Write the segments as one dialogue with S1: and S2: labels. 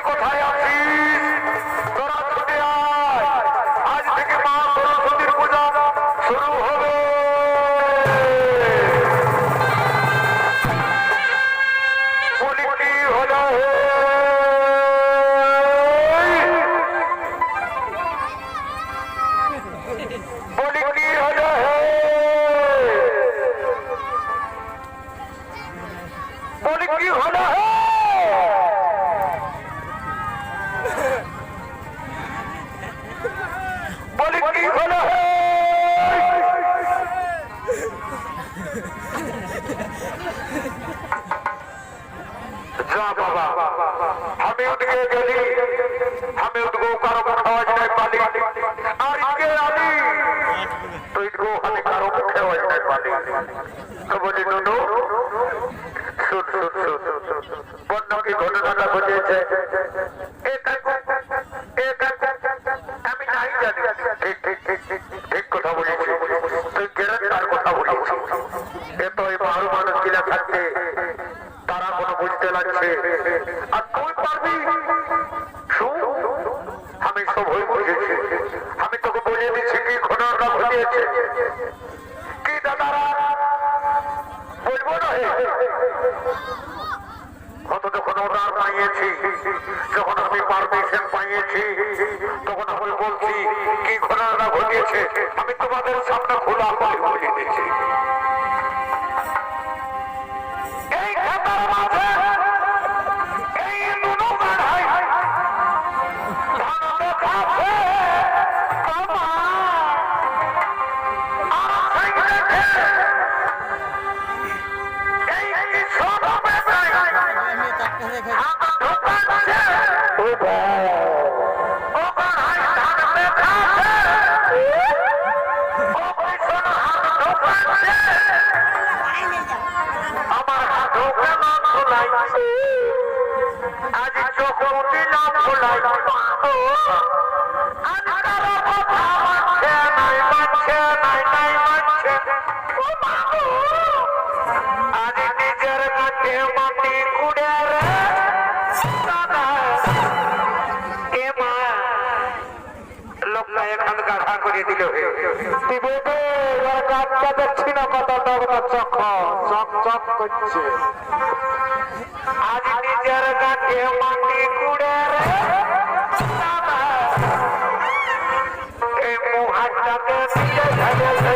S1: কোথায় আছিস? তোরা ছুটে আয়, আজ থেকে মা সরস্বতীর পূজা শুরু হবে। বলি কি হলো? বলি কি হলো? বলি কি হলো? বলি কি হলো? যা বাবা, আমি উঠে গেলি, আমি উঠবো কারো আওয়াজ নাই পালি, আর কে আমি তুই গো আমি কারো মুখে আওয়াজ নাই পালি। তো বলি নুনু, শুন শুন শুন, বন্য কি ঘটনাটা ঘটেছে আমি নাই জানি। ঠিক ঠিক ঠিক ঠিক ঠিক কথা বলেছি, তুই গ্রেপ্তার কথা বলেছি। এত এই মারু মানুষ কিনা থাকতে তারা কোনো বুঝতে লাগছে, আর তুই পারবি? শুন, আমি সব হয়ে বুঝেছি, আমি তোকে বলে দিচ্ছি কি ঘটনাটা ঘটিয়েছে। কি দাদারা বলবো না? কত যখন অর্ডার পাইয়েছি, যখন আমি পারমিশন পাইয়েছি, তখন আমি বলছি কি ঘটনাটা ঘটিয়েছে। আমি তোমাদের সামনে খোলা করে বলে দিচ্ছি। এই খেতার মাঝে এই নুনু গাড়াই ধান দেখাচ্ছে আমার হাত ঢোকে নাম খোলাই, আজ চোখ মুটি নাম খোলাই, আজ কারো কথা মানছে নাই, মানছে নাই, নাই মানছে। আজ নিজের কাছে মাটি কুড়ে রে দাদা এ মা লোকটা এখান গাধা করে দিল। গাছটা দেখছি না কত চক চক চক করছে। আজ নিজের গাছে মাটি কুড়ে রে দাদা এই মুহাটাকে দিয়ে ঝাড়েছে।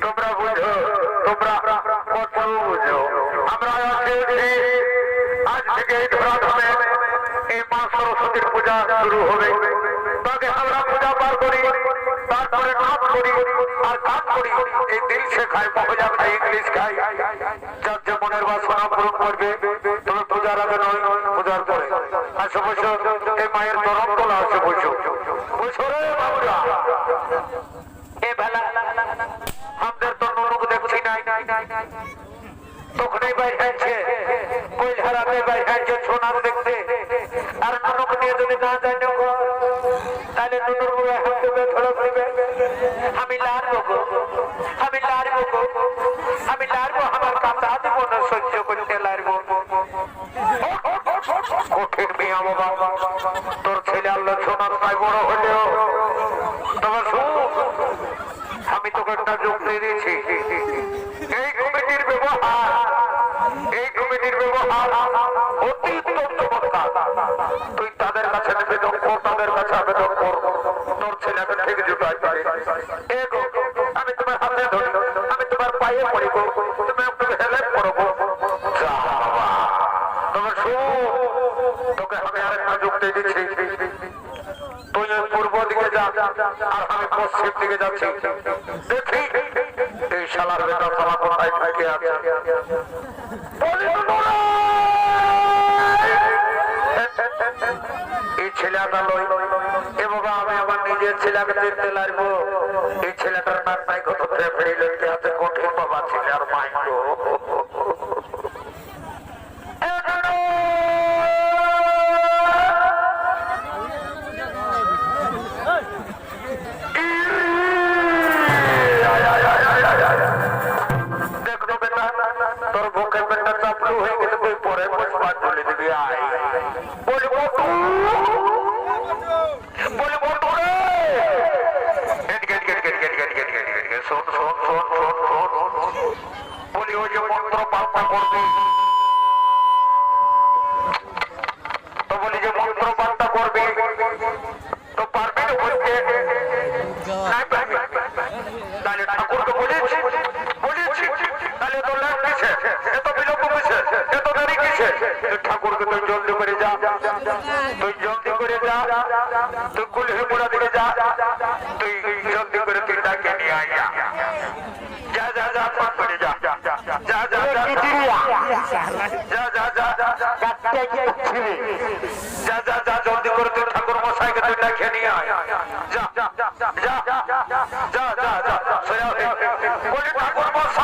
S1: তোমরা বুঝো, তোমরা কত বুঝো। আমরা আজ থেকে এই মা সরস্বতীর পূজা শুরু হবে। তাকে আমরা পূজা পার করি, তারপরে নাচ করি আর গান করি। এই দিল সে খায়, মজা খাই, ইংলিশ খাই, যার যেমন মনের বাসনা পূরণ করবে। তুমি পূজার আগে নয়, পূজার পরে আসো, বসো, এই মায়ের চরণ তোলা আসে, বসো বসো রে বাবুরা। এ বেলা আমাদের তো নুনুক দেখছি নাই, তখনই বাইরে আছে কই হারাতে বাইরে আছে সোনার দেখতে। আর নুনুক নিয়ে যদি না যায় তাহলে নুনুর মুখে হাত দেবে, ধরক দিবে। আমি লাড়বো গো, আমি লাড়বো গো, আমি লাড়বো, আমার কাঁচা জীবন সহ্য করতে লাড়বো। কঠিন মিয়া বাবা, তোর ছেলে আল্লাহ সোনার তাই বড় হলেও তবে আমি তোকে একটা যুক্তি দিয়েছি। এই কমিটির ব্যবহার, এই কমিটির ব্যবহার অতি উত্তম চমৎকার। তুই তাদের কাছে আবেদন কর, তাদের কাছে আবেদন কর, তোর ছেলেকে ঠিক জুটাই পারে। আমি তোমার হাতে ধরি, আমি তোমার পায়ে পড়ি, তুমি একটু হেল্প করবো। যা বাবা, তবে তোকে আমি আরেকটা যুক্তি দিচ্ছি। তুই পূর্ব দিকে যা আর আমি পশ্চিম দিকে যাচ্ছি, দেখি এই শালার বেটা তোমার কোথায় থাকে আছে। এই ছেলেটা লই এবং আমি আমার নিজের ছেলেকে দেখতে লাগবো। এই ছেলেটার নাম নাই কত ফেলে আছে, কঠিন বাবা ছেলে আর মাই গো। তোর বুকে পেটটা চাপলু হয়ে গেলে তুই পরে বসবা চলে দিবি। আয় বলবো বলি ওই যে মন্ত্র পাল্টা করবি, তো বলি যে মন্ত্র পাল্টা করবি তো পারবি না বলতে? তাহলে ঠাকুরকে বলেছি তাহলে তো লাভ কিসে, এত বিলম্ব কিসে, এত দেরি কিসে? ঠাকুরকে তুই জলদি করে যা, তুই জলদি করে যা, তুই কুলহে মুড়া দিকে যা, তুই জলদি করে তুই ডাকে নিয়ে আয়। যা যা যা পাঠ করে যা, যা যা যা যা যা যা যা যা জলদি করে তুই ঠাকুর মশাইকে তুই ডাকে নিয়ে আয়। যা যা যা যা যা যা যা বলি ঠাকুর মশাই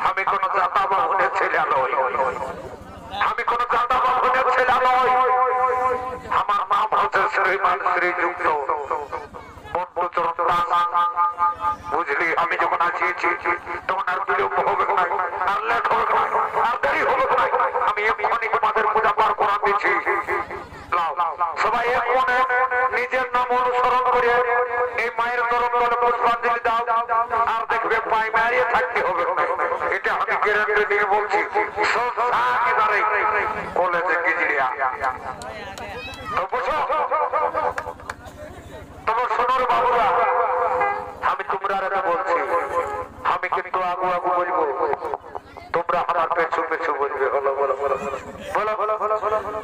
S1: আমি কোন জাতা বাহনের ছেলে নই, আমি কোন জাতা বাহনের ছেলে নই। আমার নাম হচ্ছে শ্রীমান শ্রীযুক্ত বন্ধুচরণ দাস। বুঝলি, আমি যখন আসিয়েছি তখন আর বিলম্ব হবে না, আর লেট হবে না, আর দেরি হবে না। আমি এক্ষুনি তোমাদের পূজা পার করা দিচ্ছি। সবাই মনে নিজের নাম অনুসরণ করে এই মায়ের চরণ তলে পুষ্পাঞ্জলি দাও, আর দেখবে পায়ে দাঁড়িয়ে থাকতে হবে। এটা আমি গ্যারান্টি দিয়ে বলছি। কলেজে গিজড়িয়া তোমার সোনার বাবুরা, আমি তোমরা বলছি, আমি কিন্তু আগু আগু বলবো, তোমরা আমার পেছু পেছু বলবে। বলো বলো বলো বলো বলো বলো বলো বলো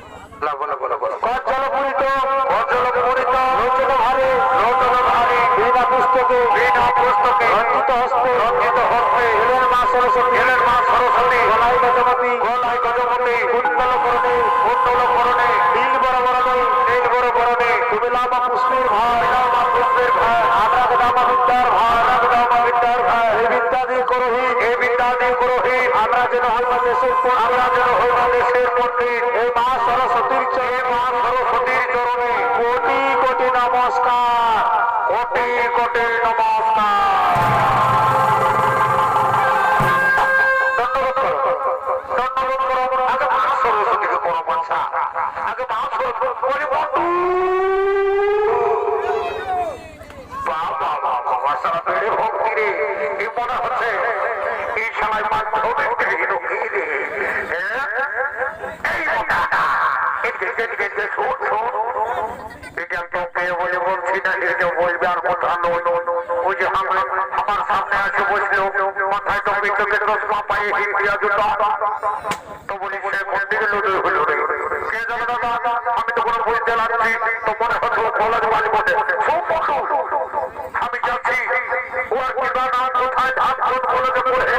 S1: বলো বলো বলো অচল পূরিত, অচল পূরিত, লোচন ভারে, লোচন ভারে, বিনা পুস্তকে, বিনা পুস্তকে, রঞ্জিত হস্তে, রঞ্জিত হস্তে, হেলের মা সরস্বতী, হেলের মা সরস্বতী, গলায় গজমতি, গলায় গজমতি, কুণ্ডল করণে, কুণ্ডল করণে, নীল বড় বড় দাম পুষ্পের ভাই, দাম পুষ্পের ভাই, আমরা দাম বিদ্যার ভাই, আমরা দাম বিদ্যার ভাই, এই বিদ্যা দিয়ে করহি, এই বিদ্যা দিয়ে করহি, আমরা যেন হইবা দেশের পণ্ডিত, আমরা যেন হইবা দেশের পণ্ডিত, এই মা সরস্বতীর চরণে, মা সরস্বতীর চরণে কোটি কোটি নমস্কার, কোটি কোটি নমস্কার। ধন্যবাদ করো, ধন্যবাদ করো। আগে মা সরস্বতীকে করো বাচ্চা, আগে মা সরস্বতী বলি বন্ধু বাবা বাবা বাসারা বেড়ে ভক্তি রে, এই মনে হচ্ছে এই সময় মাধ্যমে রে এই মোটাটা এদিকে শোন শোন, এটা তোকে বলে বলছি না, এটা বলবে আর কথা নয়। ওই যে আমার সামনে আসে বসলো, মাথায় টপি চোখে চশমা পায়ে হিন্দিয়া জুতা, তো বলি সে কোন দিকে লড়ে হলো রে, কে জানে দাদা, আমি তো কোনো বলতে লাগছি তো মনে হতো কলেজ বাড়ি বসে আমি যাচ্ছি ওর ঠিকানা কোথায়, ধান কোন কলেজে পড়ে,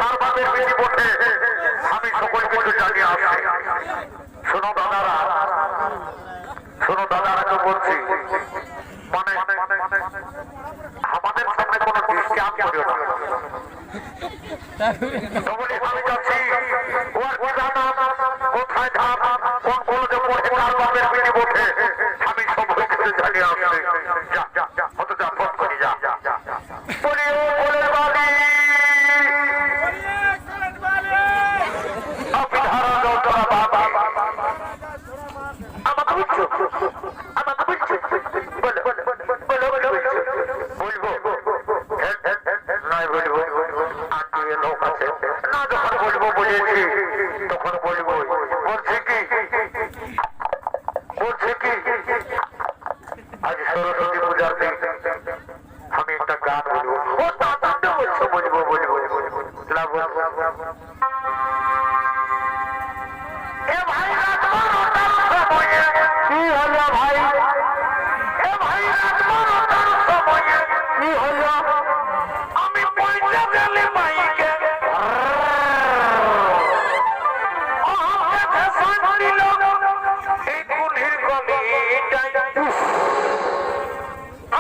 S1: কার বাপের বেশি বসে, আমি সকল কিছু জানিয়ে আসছি। শোনো দাদারা, শোনো দাদারা, তো বলছি মানে আমাদের সামনে কোনো দৃষ্টি আপ করিও না। আমি যাচ্ছি ওর ঠিকানা কোথায়, ধান কোন কলেজে পড়ে, কার বাপের বেশি বসে, আমি সকল কিছু জানিয়ে আসছি। যা যা যা, অত যা, ফোন করি যা। বলি ও বলে বাড়ি আপনি ধারা দাও তোরা বাবা, আমাকে বুঝছো, আমাকে বুঝছো, বলো বলো বলো বলো বলবো নয় বলবো, আত্মীয় লোক আছে না, যখন বলবো বলেছি তখন বলবো। বলছে কি আজ সরস্বতী পূজার দিন আমি একটা গান বলবো। ও দাদা বলছো, বলবো বলবো এ ভাই কি হলো ভাই, এ ভাই সময়ে কি হলো, আমি পয়সা গেলে মাইকে এই কুলির গলিটাই,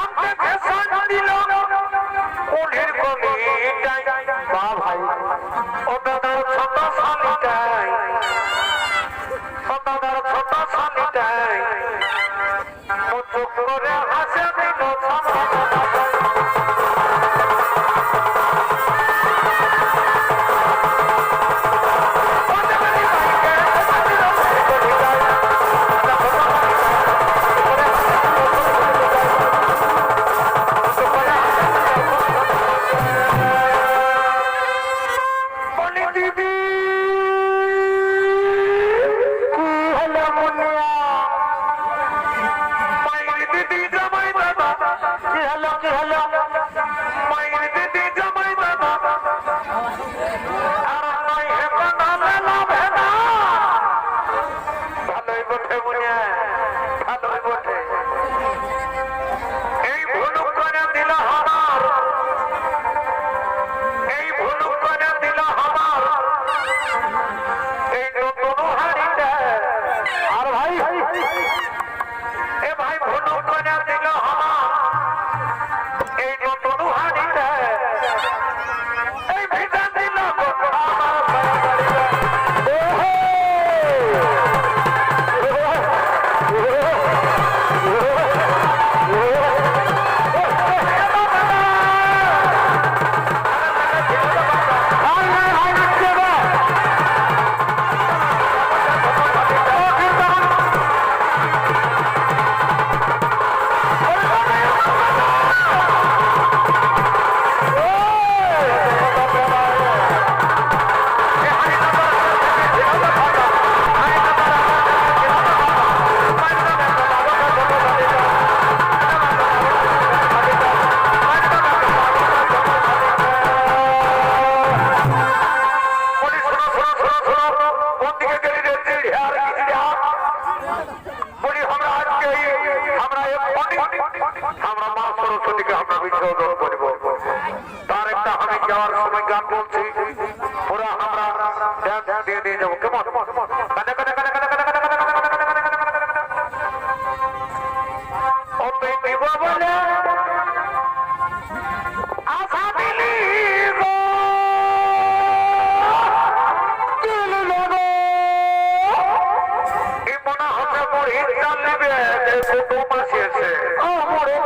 S1: আমাকে ফেসান দিল কুলির গলিটাই, বা ভাই ও দাদার ছোট শালিটাই, ও দাদার ছোট শালিটাই মুচুক করে হাসে দিল মুড়ির চাল নেবে, কুটুম আসিয়েছে।
S2: ও মুড়ির